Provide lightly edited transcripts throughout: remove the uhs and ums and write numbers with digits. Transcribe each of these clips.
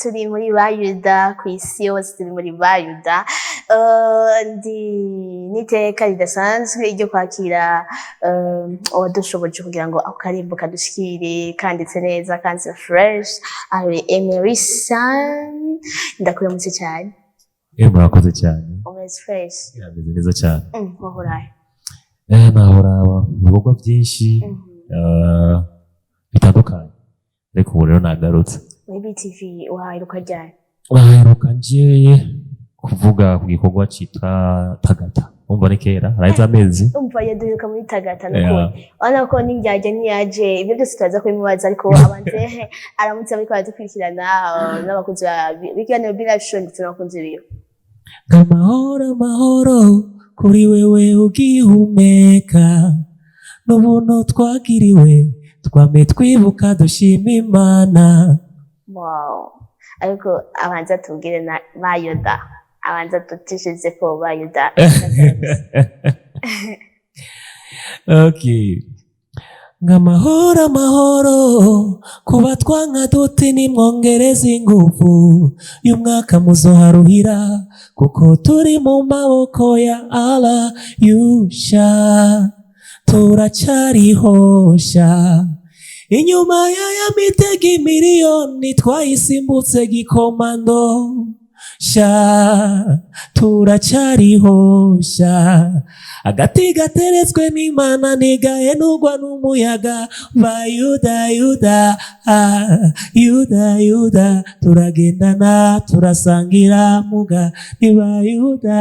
turi muri BAYUDA kw'isi yose turi muri BAYUDA n'iteka ridasanzwe ryo kwakira uwadushoboje kugira ngo akarimbo kadushikire kanditse neza kandi fresh ari Emerysun ndakuramutse cyane. Murakoze cyane. Umeze fresh. Yameze neza cyane. Wahoraye. Nahora ibikorwa byinshi bitandukanye ariko ubu rero nagarutse muri BTV waheruka ryari? Waheruka nje kuvuga ku gikorwa citwa Tagata. Umva ni kera haraheze amezi. Umva yaduheruka muri Tagata nuko urabona ko n'indyarya ntiyaje ibyo byose turaza kubimubaza ariko abanze aramutse ariko aradukurikirana n'abakunzi b'ikiganiro BAYUDA ndetse n'abakunzi biwe. Amahoro kuri wewe ugihumeka n'ubuntu twagiriwe twame twibuka dushima Imana. Wow, ariko abanza tubwire na BAYUDA, abanza tutishije ko BAYUDA. Okay. Amahoro kuba twanka duti nimwongereza ingufu y'umwaka muzoharuhira kuko turi mu maboko ya Allah yusha turacarihosha inyuma ya mitego miliyoni twayisimbutse gikomando sha turacarihosha agati gateretswe n'Imana ntigahenurwa n'umuyaga. BAYUDA turagendana turasangira muga ni BAYUDA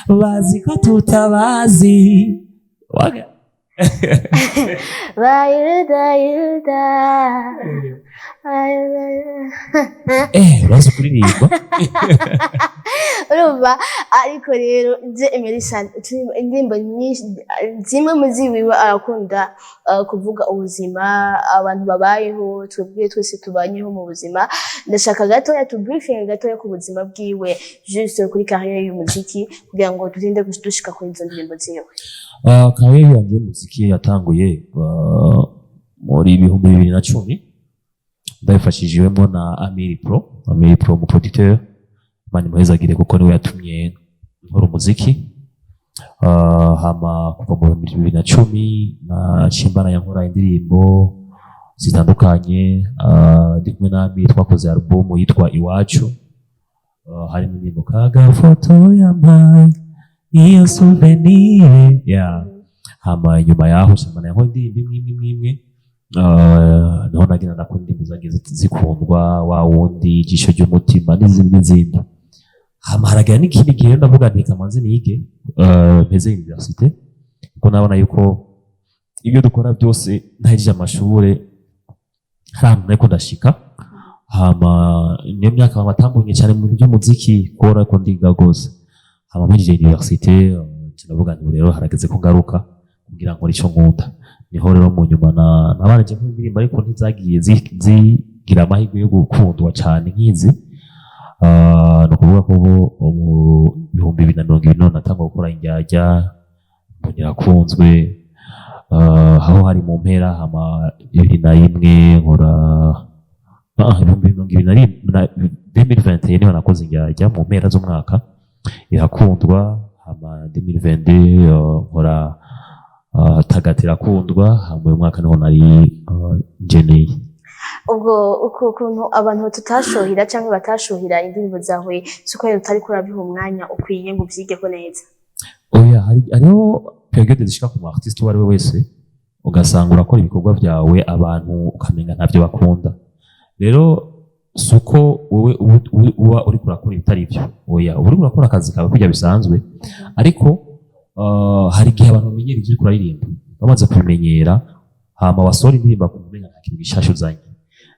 bazi ko tutabazi waga. BAYUDA urazi kuririmba urumva ariko rero nje Emerysun indirimbo nyinshi zimwe mu ziwiwe arakunda kuvuga ubuzima abantu babayeho twebwe twese tubanyeho mu buzima. Ndashaka gatoya tu briefing gatoya ku buzima bwiwe juste kuri carrière y'umuziki kugira ngo turinde dushika kuri izo ndirimbo ziwe. Carrière yanjye y'umuziki yatanguye muri 2010 ndabifashijwemo na Amiri Pro mu producteur mani muhezagire kuko niwe yatumye nkora umuziki. Hama kuva mu 2010 na chimbana yankora indirimbo zitandukanye ndi kumwe na Amiri twakoze album yitwa Iwacu. Harimo indirimbo kaga foto ya mine iyo souvenir hama nyuma yaho chimbana yankora indirimbo imwe niho nagenda nakunda indirimbo zagiye zikundwa wa wundi ijisho ry'umutima n'izindi. Hama haragira n'ikindi gihe ndavuga nti kamanzi nige mpeze universite kuko nabona yuko ibyo dukora byose ntahejeje amashure hari ariko ndashika. Hama niyo myaka batambunye cyane mu by'umuziki kora ko ndiga gose. Hama mpeze universite ndavuga nti rero harageze ko ngaruka kugira ngo icyo nkunda. Niho rero mu nyuma nabanje nk'indirimbo ariko ntizagiye zigira amahirwe yo gukundwa cyane nk'izi. No kuvuga ko mu 2020 natanga gukora indyarya mbonera kunzwe aho hari mu mpera hama 2021 nkora 2021 niho nakoze indyarya mu mpera z'umwaka irakundwa. Hama 2022 nkora Tagata irakundwa. Hama uyu mwaka niho nari ngeneye. Ubwo ukuntu abantu tutashohira cyangwa batashohira indirimbo zawe suko rero utari kurabiha umwanya ukwiye ngo ubyigeko neza. Oya hariho periode zishika ku artiste wari wese ugasanga urakora ibikorwa byawe abantu ukamenga ntavyo bakunda. Rero suko wowe uba uri kurakora ibitari byo. Oya uri kurakora akazi kawe kujya bisanzwe ariko hari gihe abantu bamenyera ivyo kuraririmba bamaze kubimenyera hama wasora indirimbo kumenya nta kintu gishasha uzanye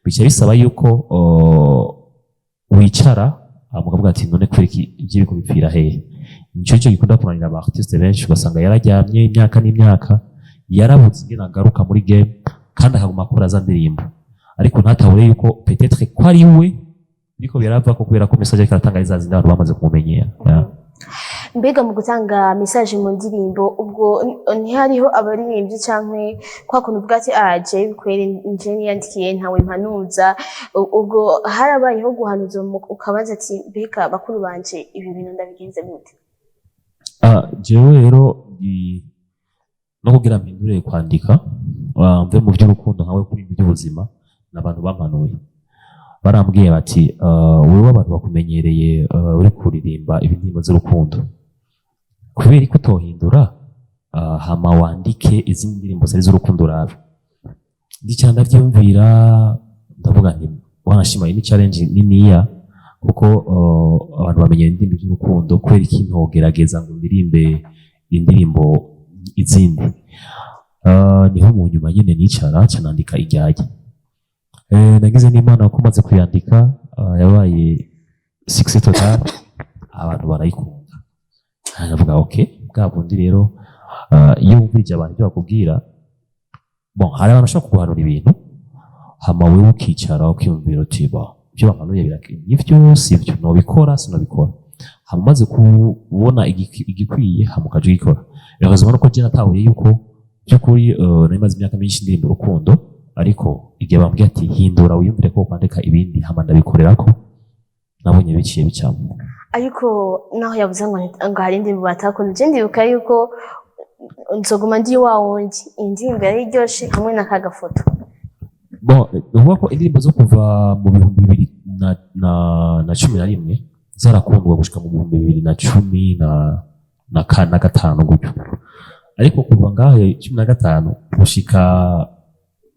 bice bisaba yuko wicara mukavuga ati none kwereka ibyo biko bipfira hehe. Nico cyo gikunda kunanira aba artiste benshi ugasanga yararyamye imyaka n'imyaka yarabuze ingena ngaruka muri game kandi akaguma akora za ndirimbo ariko ntatabure yuko peut-être ko ari we biko birava ko kubera ko message karatanga izazi abantu bamaze kumumenyera. mbega mu gutanga message mu ndirimbo ubwo ntihariho abaririmbyi canke kwa kuntu bwati aje kwera injeni yandikiye ntawe mpanuza ubwo harabayeho guhanuza ukabaza ati mbega bakuru banje ibi bintu ndabigenze gute? Jewe rero no kugira mpindure kwandika mve mu by'urukundo nkawe kuri iby'ubuzima n'abantu bampanuye barambwiye bati wewe abantu bakumenyereye uri kuririmba ibintu z'urukundo kubera ko utohindura hama wandike izindi ndirimbo zari z'urukundo rabe ndicyanda byumvira ndavuga nti wanashima ni challenge niniya kuko abantu bamenyera indirimbo z'urukundo kubera iki ntogerageza ngo ndirimbe indirimbo izindi niho mu nyuma nyine nicara canandika ijyaje nagize n'Imana ko maze kuyandika yabaye 6 total abantu barayikunda ndavuga okay bwa bundi rero iyo wumvije abantu byo bakubwira bon hari abantu bashaka kuguhanura ibintu hama wewe ukicara ukiyumvira uti byo bampanuye birakwiye byose ibyo nobikora sinobikora hama maze kubona igikwiye hama ukaje gikora birazuma nuko je natahuye yuko byukuri namaze imyaka myinshi ndirimba urukundo ariko igihe bambwiye ati hindura wiyumvire ko kwandika ibindi hama ndabikorera ko nabonye biciye bicamo. Ariko naho yavuze ngo hari indirimbo batakunda je ndibuka yuko nzoguma ndi wawundi indirimbo yari iryoshe hamwe n'akagafoto. Bon uvuga ko indirimbo zo kuva mu 2011 zarakundwa gushika mu 2015 gutyo ariko kuva ngaho 15 gushika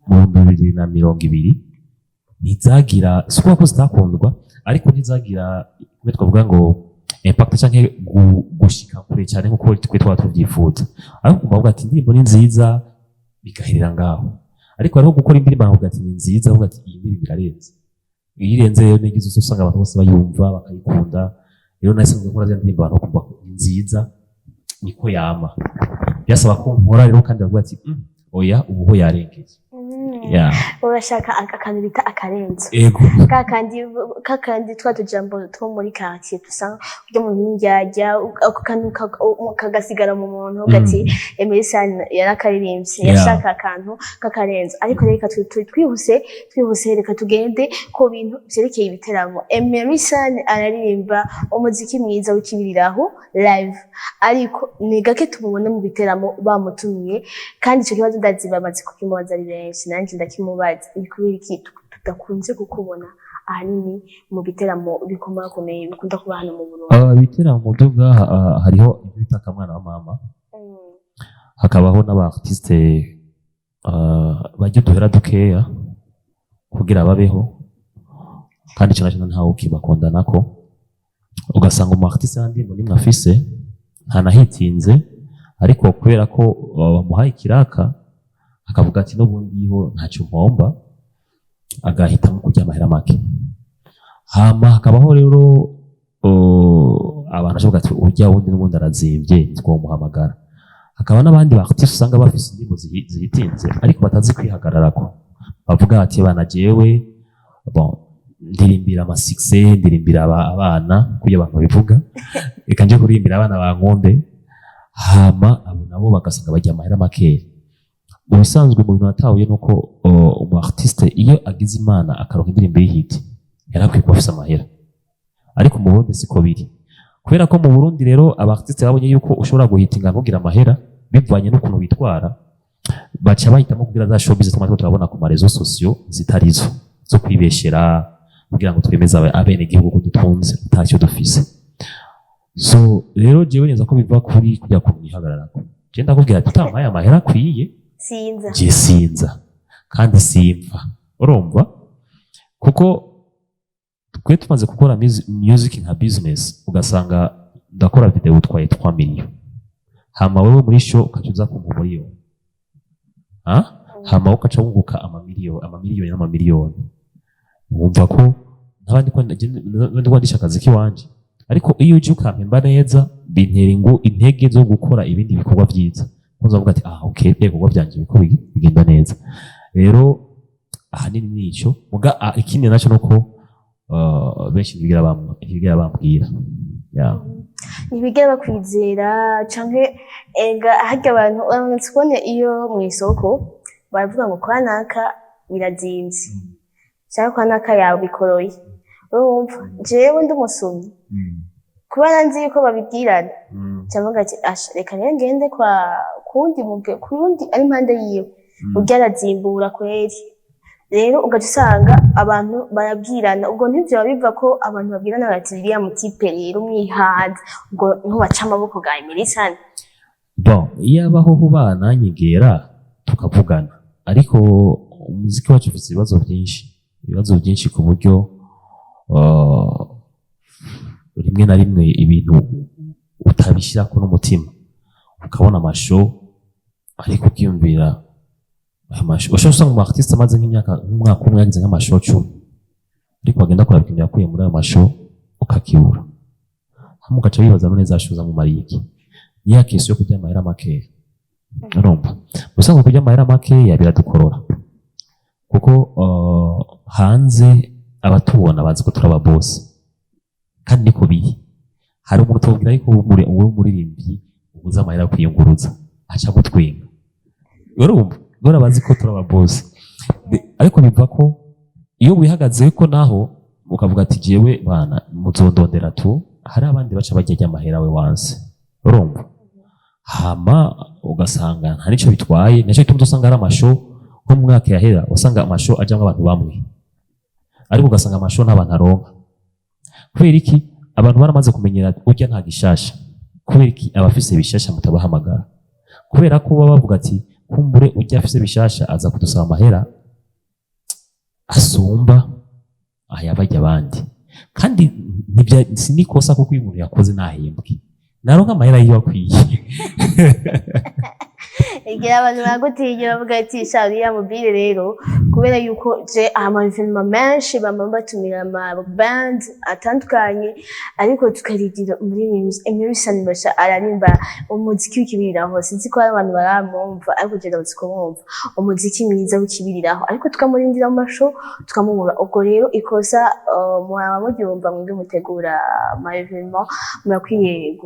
mu 2020 ntizagira sikuba ko zitakundwa ariko ntizagira kumwe twavuga ngo impact canke gushika kure cyane nkuko twe twatuvyifuza ariko kuvuga ati indirimbo ni nziza bigahirira ngaho ariko ariho gukora indirimbo avuga ati ni nziza avuga ati iyi ndirimbo irarenze irenze rero negize usanga abantu bose bayumva bakayikunda rero nasanzwe nkora za ndirimbo abantu kumva ni nziza niko yama byasaba ko nkora rero kandi avuga ati oya ubu ho yarengeje urashaka akantu bita akarenzo kakandi twatujambo two muri quartier tusanga byo mu njyajya akantu kagasigara mu muntu ugati Emerysun yarakaririmbye yashaka akantu kakarenzo ariko reka twihuse reka tugende ko bintu byerekeye ibiteramo Emerysun araririmba umuziki mwiza w'ikibiriraho live ariko ni gake tumubona mu biteramo bamutumiye kandi icyo kibazo ndazibamaze kukimubaza ari benshi nanjye ndakimubaza ni kubera iki tudakunze kukubona ahanini mu biteramo bikomakomeye bikunda kuba hano mu Burundi. Ibiteramo byo ngaha hariho ibyo bita akamwana wa mama hakabaho n'abartiste bajya duhera dukeya kugira babeho kandi cyane cyane ntawe ukibakunda nako ugasanga umartiste yandi muri mwafise ntanahitinze ariko kubera ko bamuhaye ikiraka akavuga ati n'ubundi ho ntacyo mpomba agahitamo kujya amahera make hama hakabaho rero abantu ashoboka ati urya wundi n'ubundi arazimbye twomuhamagara hakaba n'abandi bartiste usanga bafise indirimbo zihitinze ariko batazi kwihagararako bavuga ati bana jewe bon ndirimbira ama success ndirimbira abana kuye abantu bivuga reka nje kurimbira abana bankonde hama abo nabo bagasanga bajya amahera make ubisanzwe mu bintu natahuye nuko umu artiste iyo agize imana akaronka indirimbo y'hit yarakwiye kuba afise amahera ariko mu Burundi siko biri kubera ko mu Burundi rero aba artiste babonye yuko ushobora guhitinga ntugira amahera bivanye n'ukuntu bitwara baca bahitamo kugira za showbiz tumatwe turabona ku marezo sociaux zitarizo zo kwibeshera kugira ngo twemeze abene gihugu ko dutunze ntacyo dufise so rero jewe neza ko biva kuri kujya kumwihagarara ko je ndakubwira ati tamaye amahera kwiye sinza kandi simva urumva kuko twe tumaze gukora music nka business ugasanga ndakora video utwaye 3 million hama wewe muri show ukacuza ku million hama ukaca wunguka amamiliyoni wumva ko ntabandi ko ndisha akazi kiwanje ariko iyo uje ukampemba neza bintera intege zo gukora ibindi bikorwa byiza uzavuga ati okay ibikorwa byanje biko bigenda neza rero ahanini nico muga ikindi naco nuko benshi bigira bambwira ntibigera bakwizera canke harya abantu uramutse ubone iyo mw'isoko baravuga ngo kwa naka birazimvye canke kwa naka yabikoroye urumva jewe ndi umusomyi kubera nzi yuko babibwirana cyangwa ati reka rero ngende kwa kundi ari impande yiwe urya arazimbura kweri rero ugaca usanga abantu barabwirana ubwo ntivyo biva ko abantu babwirana bati iriya mutipe rero mwihaza ubwo ntubaca amaboko ga Emerysun. Bon, iyo abaho ubana nyigera tukavugana ariko umuziki wacu ufite ibibazo byinshi ku buryo rimwe na rimwe ibintu utabishyirako n'umutima ukabona amasho ariko ukiyumvira ayo masho ushobora usanga umu artiste amaze nk'umwaka umwe yagize nk'amasho 10 ariko bagenda kuraba ikintu yakuye muri ayo masho ukakibura hamwe ugaca wibaza none zashuza mu mariki niya kesi yo kurya amahera makeya urumva usanga kurya amahera makeya biradukorora kuko hanze abatubona bazi ko turaba boss kandi niko biri hari umuntu tubwira yuko uwo umuririmvyi ubuza amahera kwiyunguruza aca gutwenga urumva gora bazi ko turaba boss ariko biva ko iyo wihagaze ko naho ukavuga ati jewe bana muzondondera tu hari abandi baca bajya amahera we wanse urumva hama ugasanga nta nico bitwaye naco gituma usanga ari amasho nko mu mwaka yahera usanga amasho ajamwe abantu bamwe ariko ugasanga amasho n'abantu aronka kubera iki abantu baramaze kumenyera urya nta gishasha kubera iki abafise bishasha mutabahamagara kubera ko baba bavuga ati kumbure urya afise bishasha aza kudusaba amahera asumba ayabajya abandi kandi sinikosa kuko uyu muntu yakoze nahembwe naronka amahera yiwe akwiye igihe abantu bagutigira bavuga ati shari ya mobile rero kubera yuko je amavinma menshi bamba batumira ama band atandukanye ariko tukarigira Umuririmvyi Emerysun basha ararimba umuziki w'ikibiriraho sinzi ko abantu baramumva ariko je ndabuze ko bumva umuziki mwiza w'ikibiriraho ariko tukamurindira mu masho tukamubura ubwo rero ikosa muhaba mubyumva mwebwe mutegura amavinma murakwiye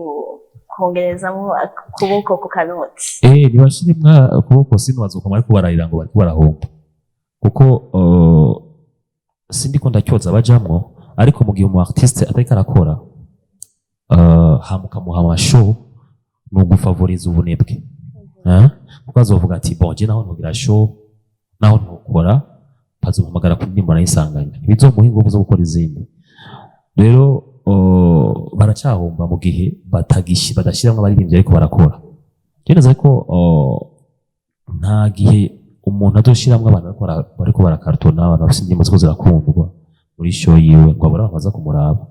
kongerezamo kuboko ku kanoti ntibashiremwa ukuboko sinwazuka ariko bararira ngo bariko barahomba kuko sindiko ndacyoza abajamwo ariko mu gihe umu artiste atariko arakora hamukamuha amashow no gufavoriza ubunebwe kuko azovuga ati bon je naho ntugira show naho ntukora bazohamagara kuririmba nayisanganya bizomuha ingufu zo gukora izindi rero baracahomba mu gihe badashiramwe abaririmbyi ariko barakora neza ko nta gihe umuntu azoshiramwe abantu bariko barakartona abantu bafite indirimbo ziko zirakundwa muri show yiwe ngo abura bamaza kumuraba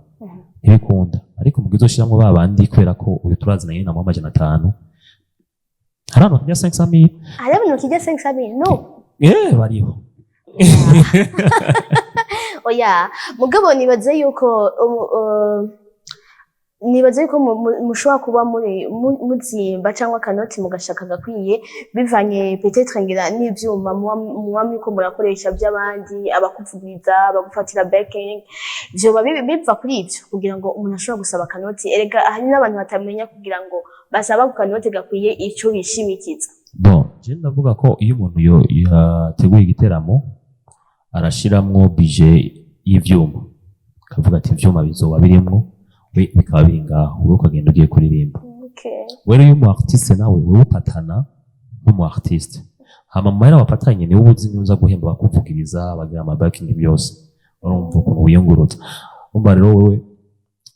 ntibikunda ariko mu gihe uzoshiramwe babandi kubera ko uyu turazina na 500 hari abantu kijya 500,000 hari abantu kijya 500,000 no bariho oya mugabo nibaze yuko mushobora kuba muzimba cyangwa kanoti mugashaka gakwiye bivanye peut-être ngira n'ivyuma muba muriko murakoresha by'abandi abakuvugiriza abagufatira backing byo biva kuri ivyo kugira ngo umuntu ashobora gusaba kanoti erega hari n'abantu batamenya kugira ngo basaba ku kanoti gakwiye ico bishimikiza. Bon je ndavuga ko iyo umuntu yateguye igiteramo arashiramwo budget y'ivyuma kavuga ati ivyuma bizoba birimwo bikaba biri ngaho wowe ukagenda ugiye kuririmba wero iyo umu artiste nawe wowe upatana nk'umu artiste hama mu mahera bapatanye niwe ubuzi niwe uza guhemba bakuvugiriza bagira ama backing byose urumva ukuntu wiyungurutsa umva rero wowe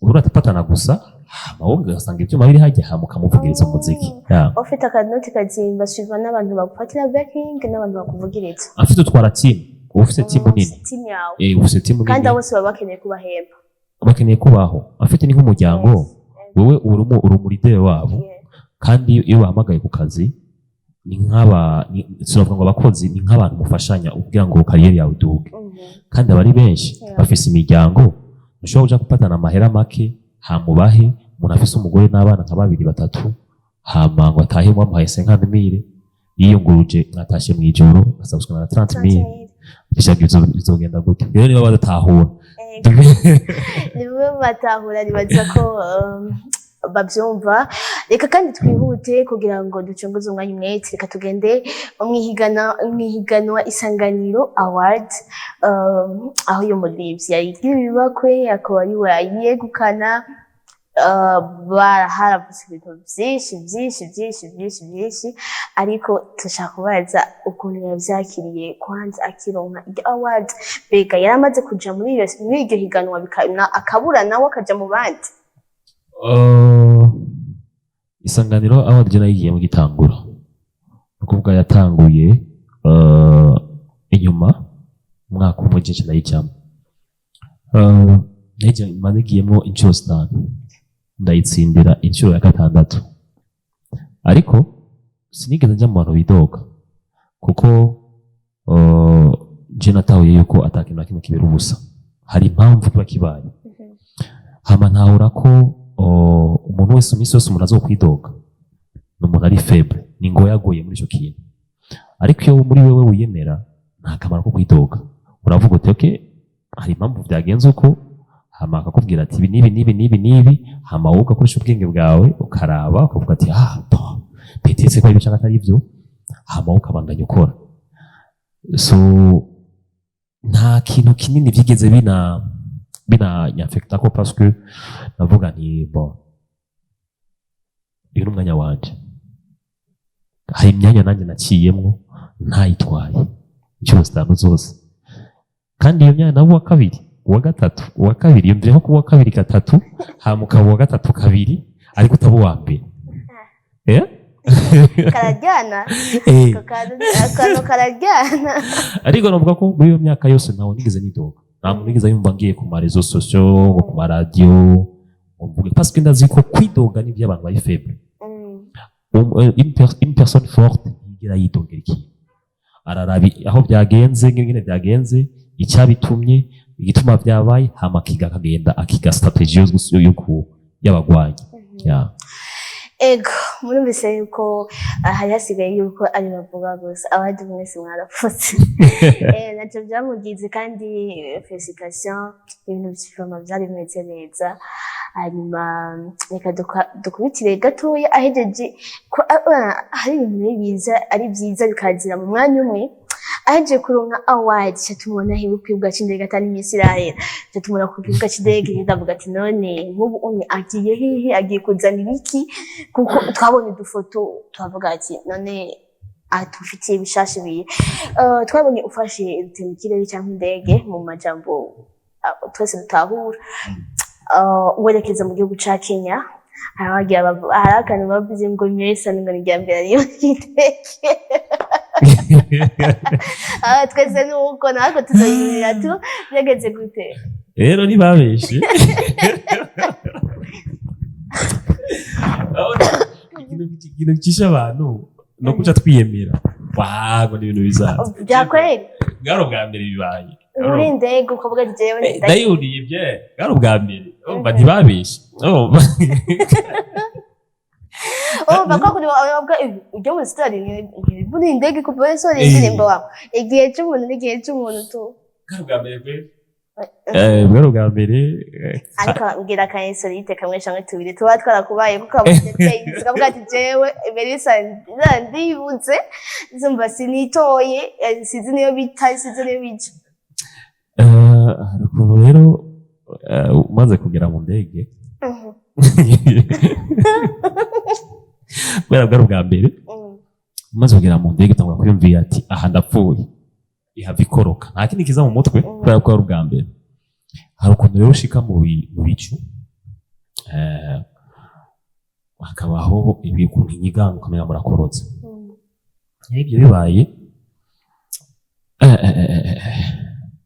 uratapatana gusa hama wowe ugasanga ivyuma biri hajya hama ukamuvugiriza umuziki ufite akanoti kazimba suiva n'abantu bagufatira backing n'abantu bakuvugiriza afite utwara team ufite team nini ufite team nini kandi bose baba bakeneye kubahemba bakeneye kubaho afite ni nk'umuryango wowe uri umuride wabo kandi iyo bahamagaye ku kazi ni sinavuga ngo abakozi ni nk'abantu mufashanya kugira ngo kariyeri yawe iduge kandi abari benshi bafise imiryango ushobora kuja gupatana amahera make hamubahe umuntu afise umugore n'abana nka 2-3 hama ngo atahe bamuhaye 50,000 yiyunguruje natashe mu ijoro asabuswa na 30,000 bishagizo bizogenda gute rero niba badatahura niwe batahura nibaza ko bavyumva. Reka kandi twihute kugira ngo ducunguze umwanya umwete, reka tugende mwihiganwa Isanganiro Award, aho uyu muririmbyi yagiye ibibakwe akaba ari we yegukana. Haravuze ibintu vyinshi, ariko dushaka kubaza ukuntu yavyakiriye kwanza akironka iryo award. Mbega yaramaze kuja muri iryo higanwa akabura nawe akaja mu bandi? Isanganiro Award je nayigiye mu gitangura, ukuvuga yatanguye inyuma umwaka umwe je nayijyamo, nayigiyemo inshuro 5 ndayitsindira inshuro ya 6, ariko sinigeze njya mu bantu bidoga kuko je natahuye yuko atakintu na kimwe kibera ubusa, hari impamvu kiba kibaye. Hama ntahura ko umuntu wese umisi wese umuntu azokwidoga n'umuntu ari faible, ni ngo yagoye muri ico kintu. Ariko iyo muri wewe wiyemera nta kamaro ko kwidoga, uravuga uti okay, hari impamvu byagenze uko, hama akakubwira ati nibi, hama wowe ugakoresha ubwenge bwawe ukaraba ukavuga ati petetse ko ibyo cyangwa atari ibyo, hama ukabandanya ukora. So nta kintu kinini byigeze bina nyafekta ko parce que navuga ni bon, uyu n'umwanya wanje, hari imyanya nanjye naciyemwo ntayitwaye inshuro 5 zose, kandi iyo myanya nabo wa kabiri uwa gatatu uwa kabiri yumvireho kuwa kabiri gatatu, hama ukaba uwa gatatu kabiri ariko utaba uwa mbere. Karajyana karajyana. Ariko navuga ko muri iyo myaka yose ntawe nigeze nidoga, nta muntu nigeze yumva ngiye ku marezo sosio ngo ku maradiyo mvuge, parce que ndazi ko kwidoga ni by'abantu bari faible. Une personne forte yigira yidogera ikintu, ararabi aho byagenze ngene byagenze, icyabitumye, igituma byabaye, hama akagenda akiga strategie y'abagwanyi. Ego, murumvise yuko hari hasigaye yuko ari bavuga gusa, abandi mwese mwarapfutse. Nacyo byamugize kandi felicitation, ibintu by'ifama byari bimeze neza. Hanyuma reka dukubitire gatoya ahejeje ko hari ibintu ari byiza bikazira mu mwanya umwe. Aje kuronka award cyatumona hiwe kwibwa cy'indege atari iminsi irahera, cyatumona kwibwa cy'indege ndavuga ati none nk'ubu umwe agiye hehe, agiye kuzana iki, kuko twabonye dufoto twavuga ati none atufitiye bishashe biye. Twabonye ufashe rutemikirere cyangwa indege mu majambo twese dutahura, werekeza mu gihugu ca Kenya. Hari akantu bavuze ngo Emerysun ngo ni ryambere ariyo kiteke. Twese nuko nako tuzoyirira tu byageze gute rero nibabeshe. Ikintu kisha abantu no kuca twiyemera wago ni ibintu bizaza byakweli, bwaro bwa mbere bibaye muri indege ukavuga ati jewe ndayuribye, bwaro bwa mbere umva ntibabeshe. Bako kuri wavuga ibyo muri story ni muri indege ku professor indirimbo wawe igihe cy'umuntu n'igihe cy'umuntu tu bwaro bwa mbere bwaro bwa mbere. Ariko ngira kanyesolite kamwe cyangwa tubiri tuba twarakubaye kuko abuteye tukavuga ati jewe Emerysun ndibutse zumva sinitoye, sizi niyo bita sizi niyo bica. Ukuntu rero umaze kugera mu ndege bwaro bwa mbere umaze kugera mu ndege utangwa kwiyumvira ati aha ndapfuye, ihava ikoroka, nta kindi kiza mu mutwe kubera ko ari ubwa mbere. Hari ukuntu rero ushika mu bicu, hakabaho ibikuntu inyiganga ukamenya murakorotse. Ibyo bibaye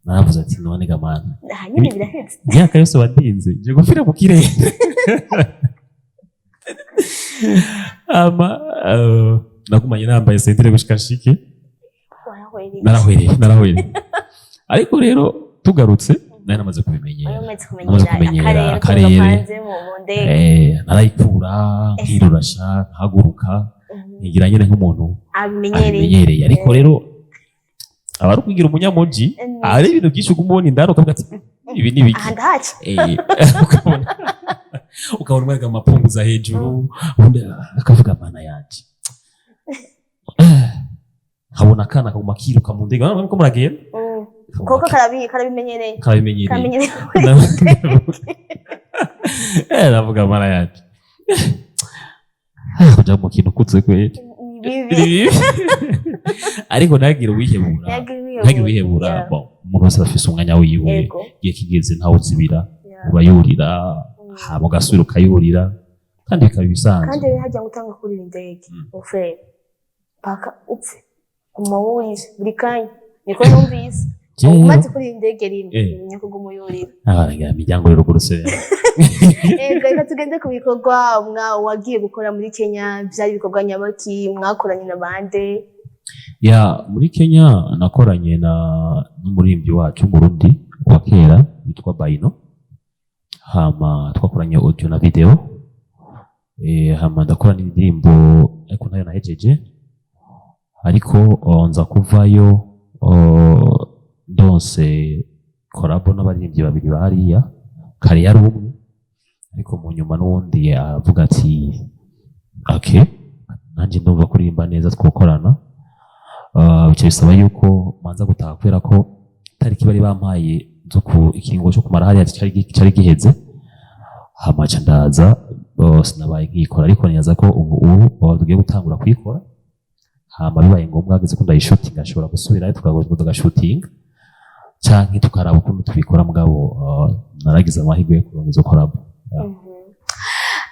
naravuze ati none gamana nyine birahetse imyaka yose wadinze nje gufira mu kirere. Nagumanye nambaye sentire gushika shike, narahwereye. Ariko rero tugarutse nari namaze kubimenyera, akarere narayikura nkirurasha nkaguruka nkigira nyine nk'umuntu abimenyereye. Ariko rero abari kugira umunyamuji ari ibintu byinshi ugumubona indaro ukavuga ati ibi ni biki, ukabona umwe amapunguza hejuru undi akavuga mana yanje habona akana kaguma kiruka mu ndege ko muragenda koko karabimenyereye navuga mana yanje kuja mu kintu kutse kweli ariko nagira uwihebura umuntu wese afise umwanya wiwe igihe kigeze ntawe uzibira urayurira hama ugasubira ukayurira kandi bikaba ibisanzwe kandi hajya gutanga kurira indege ufere paka upfe guma wurize buri kanya niko numvise umaze kurira indege rimwe umenye ko guma uyurira ngira imiryango rero guruse reka tugende ku bikorwa wagiye gukora muri Kenya byari ibikorwa nyabaki mwakoranye na bande muri Kenya nakoranye n'umuririmvyi wacu Burundi wa kera witwa Bayino hama twakoranye audio na video hama ndakora n'indirimbo ariko nayo nahejeje ariko nza kuvayo ndose korabo n'abaririmbyi babiri bahariya kare yari umwe ariko mu nyuma n'uwundi avuga ati okay nanjye ndumva kuririmba neza twokorana bica bisaba yuko manza gutaha kubera ko tariki bari bampaye ikiringo cyo kumara hariya cyari giheze hamaca ndaza sinabaye nkikora ariko niyaza ko ubu tugiye gutangura kuyikora hama bibaye ngombwa hageze ko ndayishutinga ashobora gusubirayo tugashutinga canke tukaraba ukuntu tubikora mugabo naragize amahirwe yo kuronka izo korabo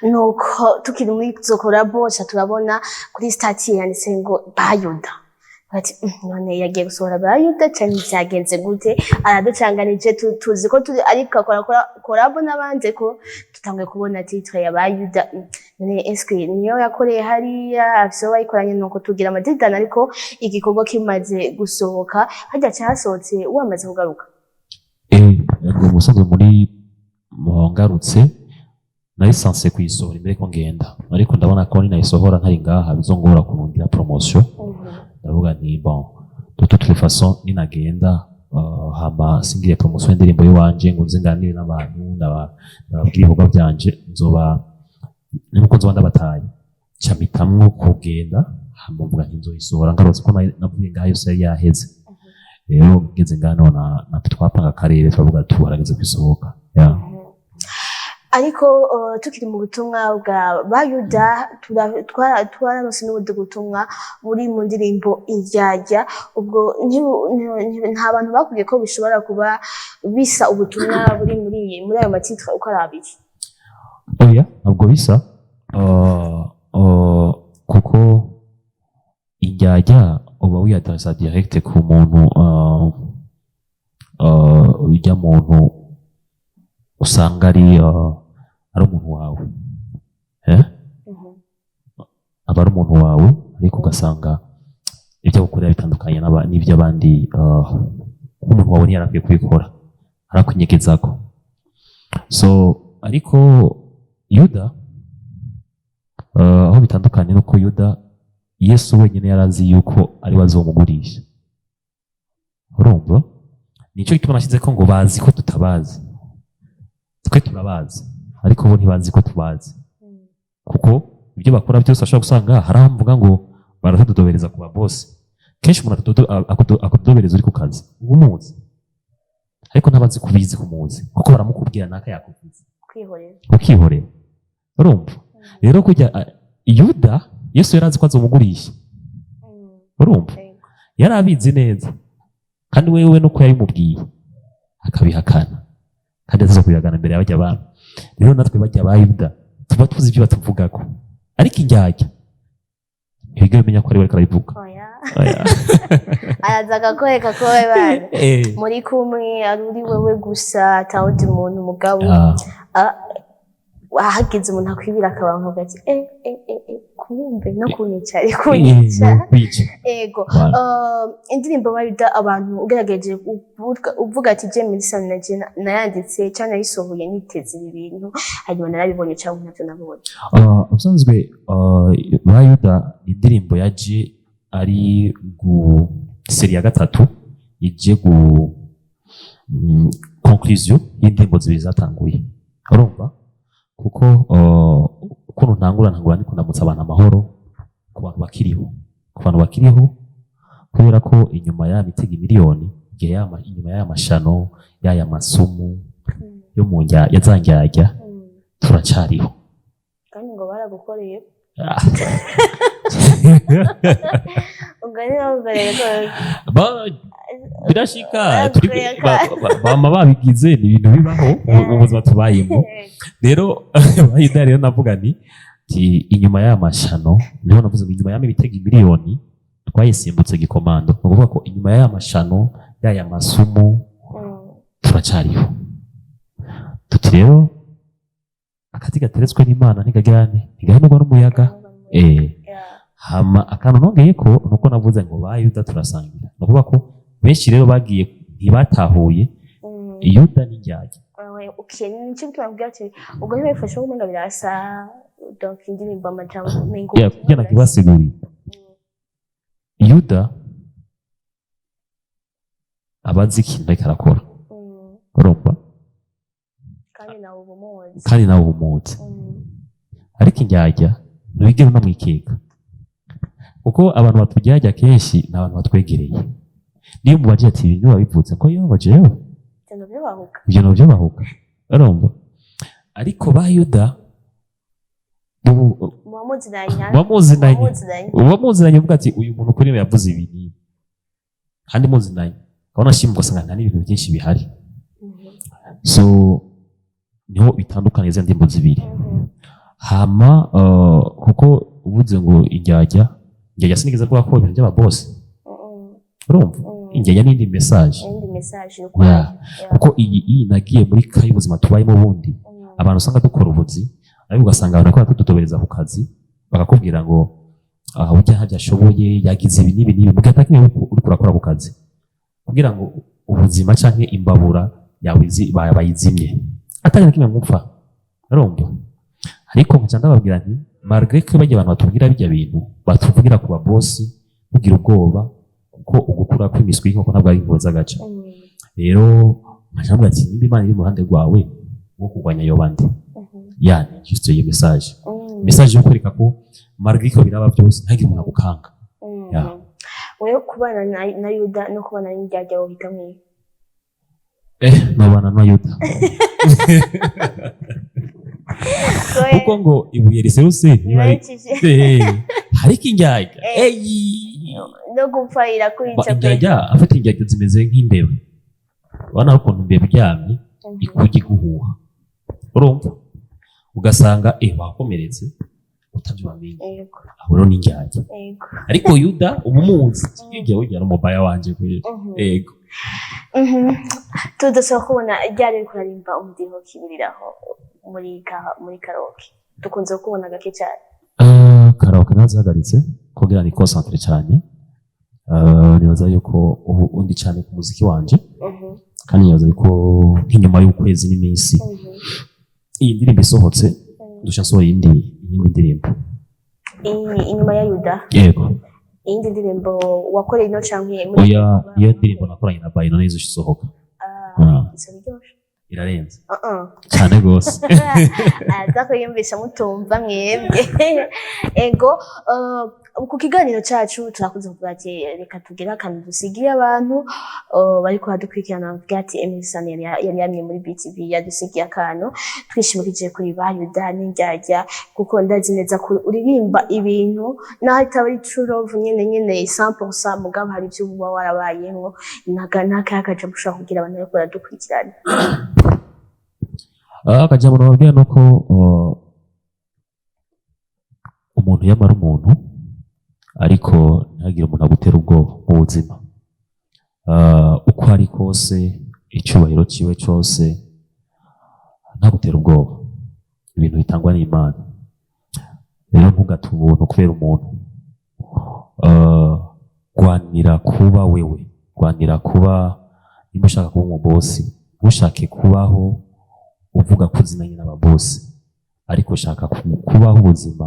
nuko tukiri muri izo korabo turabona kuri stati yanditse ngo BAYUDA bati none yagiye gusohora BAYUDA cyane byagenze gute araducanganije tuzi ko turi ariko akora korabo n'abanje ko tutangiye kubona titre ya BAYUDA none eske niyo yakoreye hariya afise wayikoranye nuko tugira amadidana ariko igikorwa kimaze gusohoka hajya cyasohotse wamaze kugaruka ngo musanzwe muri ngarutse nari sanse kuyisohora imbere ko ngenda ariko ndabona ko ninayisohora ntari ngaha bizongora kurungira promotion ndavuga ni bon de toutes les façons ninagenda hama singiye promotion y'indirimbo y'uwanje ngo nzinganire n'abantu ndababwira ibikorwa byanje nuko nzoba ndabataye camitamwo kugenda hama mvuga nti nzoyisohora ngarutse ko navuye ngaha yose yari yaheze rero ngeze ngano na twapanga akarere turavuga tuharageze kwisohoka ariko tukiri mu butumwa bwa BAYUDA twararose n'ubundi butumwa buri mu ndirimbo indyarya ubwo nta bantu bakubwiye ko bishobora kuba bisa ubutumwa buri muri ayo matitre uko ari abiri oya ntabwo bisa kuko indyarya uba wiyadresa direct ku muntu ujya muntu usanga ari umuntu wawe aba ari umuntu wawe ariko ugasanga ibyo gukorera bitandukanye n'iby'abandi nk'umuntu wawe ntiyarakwiye kubikora arakwinyegezako so ariko Yuda aho bitandukanye nuko Yuda Yesu wenyine yarazi yuko ari bazomugurisha urumva nicyo gituma nashyize ko ngo bazi ko tutabazi twe turabazi ariko bo ntibazi ko tubazi kuko ibyo bakora byose ashobora gusanga haramvuga ngo baratudobereza ku babosi kenshi umuntu akudobereza uri ku kazi umuzi ariko ntabazi kubizi kumuzi kuko baramukubwira naka yakubizi ukihorera urumva rero kujya Yuda Yesu yarazi ko azomugurisha urumva yarabizi neza kandi wewe nuko yabimubwiye akabihakana kandi aza kubihakana imbere y'abajya abantu rero natwe bajya BAYUDA tuba tuzi ibyo batuvugako ariko indyarya ntibigere umenya ko ari we ariko arabivuga araza agakwereka ko we bana muri kumwe ari uri wewe gusa atawundi muntu mugabo ahageze umuntu akwibira akabantu gati kumbe no kunyica ego indirimbo BAYUDA abantu ugerageje uvuga ati je Emerysun nayanditse cyane yisohoye niteze ibi bintu hanyuma narabibonye cyangwa ntacyo nabonye ubusanzwe BAYUDA indirimbo yaje ari seri ya gatatu ije conclusion y'indirimbo zibiri zatanguye urumva kuko ukuntu ntangura niko ndamutsa abantu amahoro ku bantu bakiriho kubera ko inyuma ya mitego miliyoni inyuma y'aya mashano y'aya masumu yo mu njya yazanjyajya turacariho kandi ngo baragukoreye birashika bama babigize ni ibintu bibaho mu buzima tubayemo rero bayida rero navuga ni inyuma y'aya mashano niho navuze ngo inyuma y'ama bitega miliyoni twayisimbutse gikomando ni ukuvuga ko inyuma y'aya mashano y'aya masumu turacariho tuti rero akazi gateretswe n'Imana ntigahenurwa n'umuyaga hama akantu nongeye ko nuko navuze ngo bayuda turasangira ni ukuvuga ko benshi rero bagiye ntibatahuye yuda n'injyajya nicyo tubabwira ati ubwo ntibifashe ko umenga birasa donc indirimbo amajambo mengo kugira ngo basigure yuda abazi ikintu ariko arakora urumva kandi nawe ubumuzi ariko injyajya ntibigere unamwikeka kuko abantu batujyajya kenshi ni abantu batwegereye niyo mubaje ati ibintu babivutse ko yoba jewe ibyo nabyo bahuka urumva ariko bayuda mwamuzinanye uvuga ati uyu muntu kuri we yavuze ibi kandi muzinanye ukabona ashimwe ugasanga nta n'ibintu byinshi bihari so niho bitandukanye izo ndimbo zibiri hama kuko uvuze ngo injyajya sinigeze avuga ko ibintu by'ababosi urumva injyajya n'indi message kuko iyi nagiye muri kayi ubuzima tubayemo ubundi abantu usanga dukora ubuzi ariko ugasanga abantu bakora tudutobereza ku kazi bakakubwira ngo ujya hajya ashoboye yagize ibi n'ibi mugahita kimwe uri kurakora ku kazi kugira ngo ubuzima cyangwa imbabura yawe bayizimye atari na kimwe mupfa urumva ariko nkaca ndababwira nti malgré ko bajya abantu batubwira bijya bintu batuvugira ku babosi kugira ubwoba kuko ugukura kw'imiswi y'inko ntabwo ari impuhwe z'agace rero nkaca ndavuga ati nimba Imana iri mu ruhande rwawe wo kurwanya yo bandi yani juste iyo message yo kwereka ko malgré ko biraba byose ntagire umuntu agukanga wewe kubana na Yuda no kubana n'injyajya wohita mwiye nobana na Yuda kuko ngo ibuye riserutse hariko injyajya no gupfayira kwica injyajya afite injyajya zimeze nk'imbeba ubona ukuntu imbeba iryamye ikujya iguhuha urumva ugasanga wakomeretse utabyo bamenye aho rero n'injyajya ariko Yuda umumunsi kijya wigera umubaya wanje kuri yego tudashobora kubona ryari kurarimba umudiho kibiriraho muri karaoke dukunze kubona gake cyane karaoke nazahagaritse kugira ni concentre cyane nibaza yuko ubu undi cyane ku muziki wanje kandi nibaza yuko nk'inyuma y'ukwezi n'iminsi iyi ndirimbo isohotse dusha sohoye iyindi ndirimbo inyuma ya Yuda yego iyindi ndirimbo wakoreye ino canke iyo ndirimbo nakoranye na Bayino nizo isohoka irarenze cyane gose azakuyumvisha mutumva mwebwe ego ku kiganiro cyacu turakunze kuvuga ati reka tugire akantu dusigiye abantu bariko badukurikirana bavuga ati Emerysun yari yamye muri BTV yadusigiye akantu twishimikije kuri bayuda n'injyajya kuko ndazi neza ko uririmba ibintu naho itaba ari true love nyene 100% mugabo hari ibyo uba warabayemo n'akaja mushaka kugira abantu bariko baradukurikirana akajambo nababwira nuko umuntu yamara umuntu ariko ntagire umuntu agutera ubwoba mu buzima uko ari kose icyubahiro cyiwe cyose ntagutera ubwoba ibintu bitangwa n'Imana rero ntugate ubuntu kubera umuntu rwanira kuba wewe rwanira kuba niba ushaka kuba umubosi ntushake kubaho uvuga ko uzinanye n'ababosi ariko ushaka kubaho ubuzima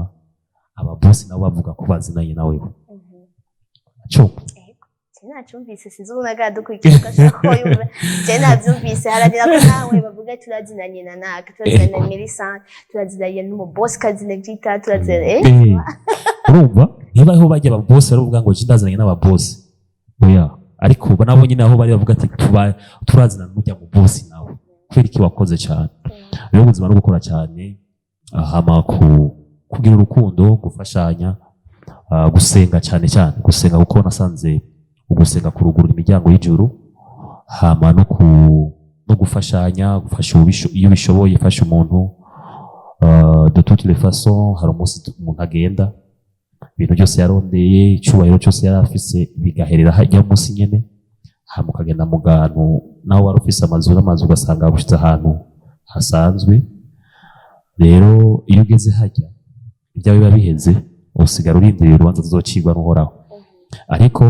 ababosi nabo bavuga ko bazinanye nawe cyo nacyumvise sizubona dukurikira ko yumva je navyumvise haragira ko nawe bavuga turazinanye na naka turazinanye na Emerysun turazinanye n'umu boss kazi negita turazinanye urumva niba aho bajya aba boss baravuga ngo ndazanye n'aba boss oya ariko nabo nyine aho bari bavuga ati turazina n'ujya mu boss nawe kweri ki wakoze cyane rero ubuzima no gukora cyane hama kugira urukundo gufashanya gusenga cyane cyane gusenga kuko nasanze ugusenga kurugurura imiryango y'ijuru hama no gufashanya gufasha iyo bishoboye fasha umuntu de toutes les façons hari umunsi umuntu agenda ibintu byose yarondeye icyubahiro cyose yari afise bigaherera hajya munsi nyene hama ukagenda mu gantu nawe wari ufise amazu ugasanga bushize ahantu hasanzwe rero iyo ugeze hajya ibyawe biba biheze usigara urindiriye urubanza tuzocigwa n'uhoraho ariko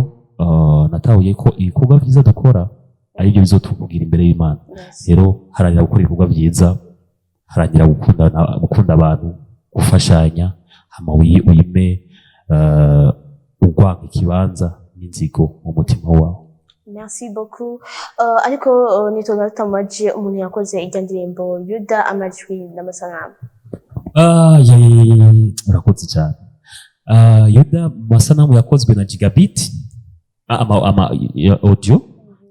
natahuye ko ibikorwa byiza dukora ari byo bizotuvugira imbere y'Imana rero harangira gukora ibikorwa byiza harangira gukunda abantu gufashanya hama wime ugwanga ikibanza n'inzigo mu mutima wawe. Merci beaucoup. Ariko nitonda tutamaje umuntu yakoze ijya ndirimbo Yuda amajwi n'amasanamu. Urakoze cyane. Yuda masanamu yakozwe na Gigabit audio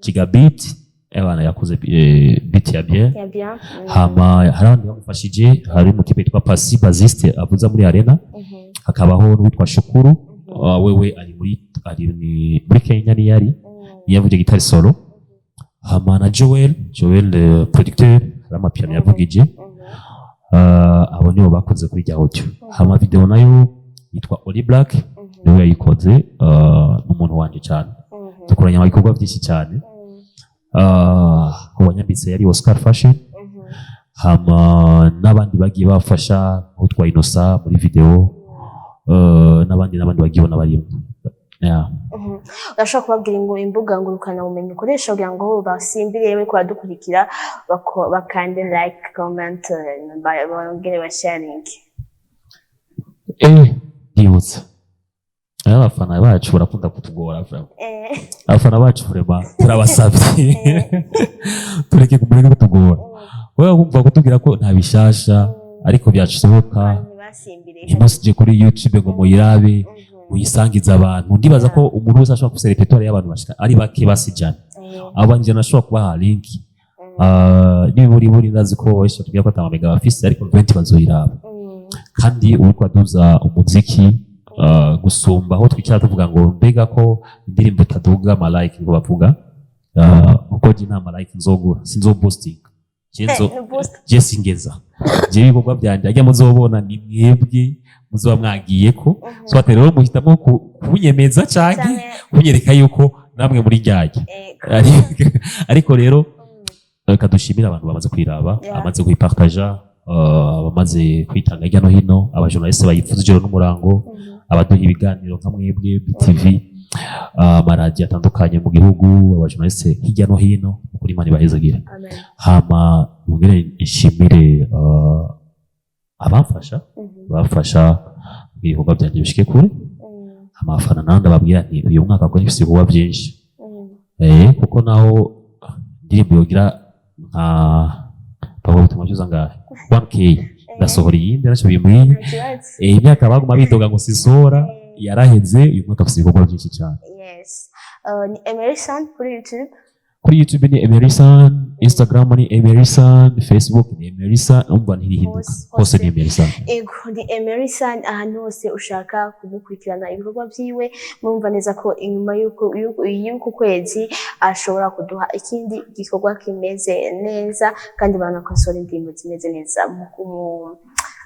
Gigabit abana yakoze beat ya bien hama harandi bamufashije hari umutipe witwa Pasi Baziste avuza muri arena hakabaho n'uwitwa Shukuru wewe ari muri Kenya niyari yavuze gitari solo hama na Joel producteur rama piano yavugije abo nibo bakoze kuri rya audio hama video nayo yitwa Oli Black niwe yayikoze n'umuntu wanje cyane dukoranye ibikorwa byinshi cyane uwanyambitse yari Oscar Fashion hama n'abandi bagiye bafasha utwa Inosa muri video n'abandi bagibona barimo urashobora kubabwira ngo imbuga ngurukana bumenyi ukoresha kugira ngo basimbire we kubadukurikira bakande like comment bongere ba sharing yibutsa abafana bacu barakunda kutugora vramo abafana bacu vrema turabasabye tureke kumureka kutugora wewe wumva kutubwira ko nta bishasha ariko byasohoka nimusije kuri YouTube ngo muyirabe muyisangiza abantu ndibaza ko umuntu wese ashobora kusera repertoire y'abantu bashika ari bake basijana abanje nashobora kubaha link buri ndazi ko wese tubwira ko atamamega bafise ariko 20 bazoyiraba kandi uriko aduza umuziki gusumba aho twicara tuvuga ngo mbega ko indirimbo taduga ama like ngo bavuga uko nta ama like nzogura sinzo boosting Jesse ngeza je ibikorwa byanje ajya muzobona ni mwebwe muzoba mwagiye ko so rero muhitamo kunyemeza cyane kunyereka yuko namwe muri ryajya ariko rero kadushimira abantu bamaze kwiraba amaze kuyipartager bamaze kwitanga hirya no hino abajournaliste bayifuza ijoro n'umurango abaduha ibiganiro nka mwebwe BTV amaradiyo atandukanye mu gihugu abajournaliste hirya no hino kuri Imana ibahezagira hama mugire ishimire abafasha bafasha ibikorwa byanje bishike kure amafana nanda babwira nti uyu mwaka ko nifise ibikorwa byinshi kuko naho ndirimbo yogira nka Papa butumajuza ngahe 1K ndasohora iyindi naco bimwiye imyaka baguma bidoga ngo sisora yaraheze uyu mwaka afise ibikorwa byinshi cyane. Yes. Ni Emerysun kuri YouTube ni Emerysun, Instagram ni Emerysun, Facebook ni Emerysun, umva ntirihinduka hose ni Emerysun. Ego ni Emerysun ahantu hose ushaka kumukurikirana ibikorwa byiwe mumva neza ko inyuma y'uko kwezi ashobora kuduha ikindi gikorwa kimeze neza kandi banakosora indirimbo zimeze neza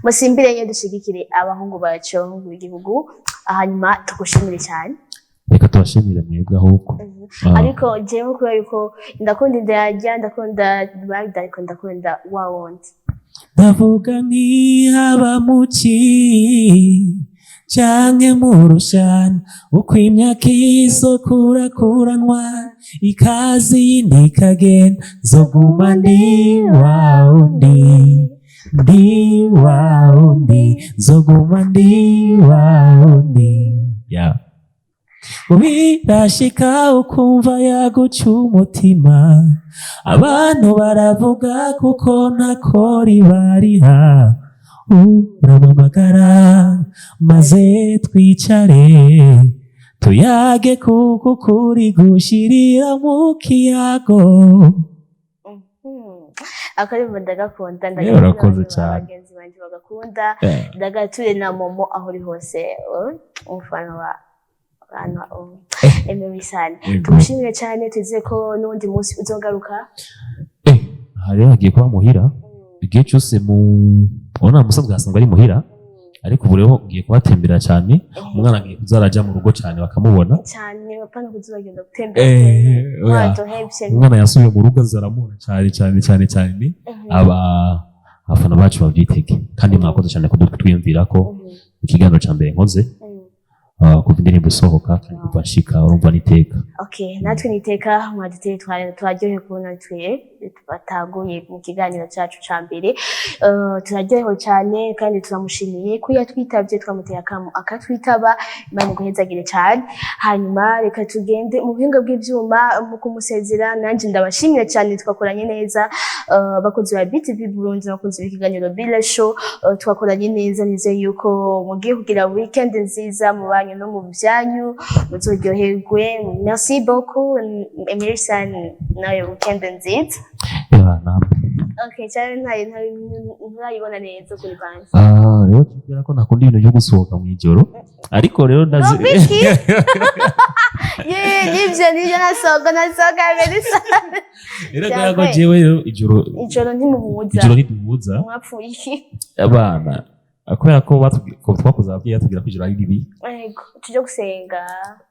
musimbire nye dushigikire abahungu bacu mu gihugu hanyuma tugushimire cyane. Reka tubashimire mwebwe ahubwo ariko jewe kubera yuko ndakunda indajya ndakunda BAYUDA ariko ndakunda wa wundi ndavuga ni haba muki canke mu rushana uko imyaka izokurakuranwa ikazi yindi ikagenda zoguma ndi wawundi zoguma ndi wawundi birashika ukumva yaguca umutima abantu baravuga kuko ntakori bariha uramamagara maze twicare tuyage kuko kuri gushirira mu kiyago. Akaririmbo ndagakunda urakoze cyane abagenzi banje bagakunda ndagature na momo aho uri hose umufana wa Emerysun. Tumushimire cyane tuze ko n'undi munsi uzogaruka. Hari hagiye kuba muhira igihe cyose ona musaza gasanga ari muhira ariko ubu rero ugiye kubatembera cyane umwana agiye kuzaraja mu rugo cyane bakamubona cyane bapana kuzagenda gutembera umwana yasubiye mu rugo zaramubona cyane abafana bacu bavyitege kandi mwakoze cyane kudutwiyumvira ko ikiganiro ca mbere nkoze kuva indirimbo isohoka kandi kuva nshika urumva niteka. Okay, natwe niteka mwaduteye twaryohewe kubona twe bataguye mu kiganiro cyacu ca mbere. Turaryohewe cyane kandi turamushimiye ko yatwitavye twamuteye akamu akatwitaba. Imana guhezagire cyane. Hanyuma reka tugende mu buhinga bw'ivyuma mu kumusezera nanje ndabashimire cyane twakoranye neza bakozi ba BTV Burundi bakozi b'ikiganiro Bila Show twakoranye neza nize yuko mugiye kugira weekend nziza mu banyu no mu byanyu muzoryoherwe. Merci beaucoup Emerysun, nawe weekend nziza. Okay, cyane ntayibona neza kuri banki. Rero tubwira ko nakunda ibintu byo gusohoka mu ijoro ariko rero ndazi nivyo nasohoka Emerysun. Era ko jewe ijoro ntimubuza mwapfuye iki abana akwera ko twakoze ababyeyi batubwira ko ijoro ari ribi. Yego tujye gusenga.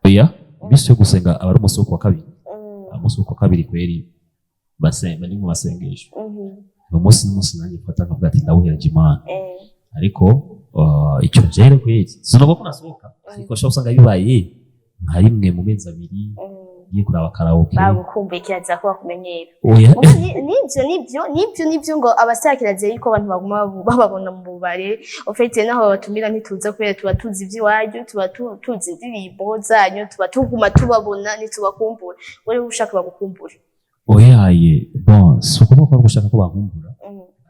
Oya bise gusenga abari umunsi wo kabiri. Umunsi wo kabiri kweri basenga ni mu masengesho. Umunsi nanjye mfata nkavuga ati ndawuhereje Imana. Ariko icyo jere kweri sinogo ko nasohoka ariko sho usanga bibaye nka rimwe mu mezi abiri ngiye kuraba karaoke bagukumbuye kiraza ko bakumenyera. Oya nibyo ngo abasakiraze yuko abantu baguma bababona mu bubare ofete naho batumira ntituza kubera tuba tuzi iby'iwanyu tuba tuzi indirimbo zanyu tuba tuguma tubabona ntitubakumbura wowe ushaka bagukumbura. Oya bon soko ko gushaka ko bakumbura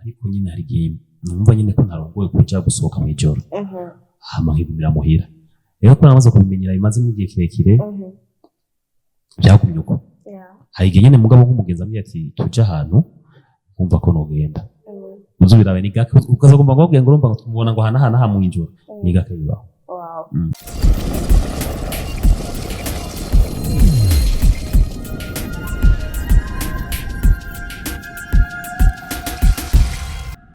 ariko nyine hari game numva nyine ko narongoye kuja gusohoka mu ijoro hama nkibumira muhira rero ko namaze kubimenyera imaze n'igihe kirekire byagumye uko hari igihe nyine mugabo nk'umugenzi amwe ati tujya ahantu kumva ko nogenda uzo birabe ni gake ukaza kumva ngo ngo urumva tumubona ngo hana mu ijoro ni gake bibaho.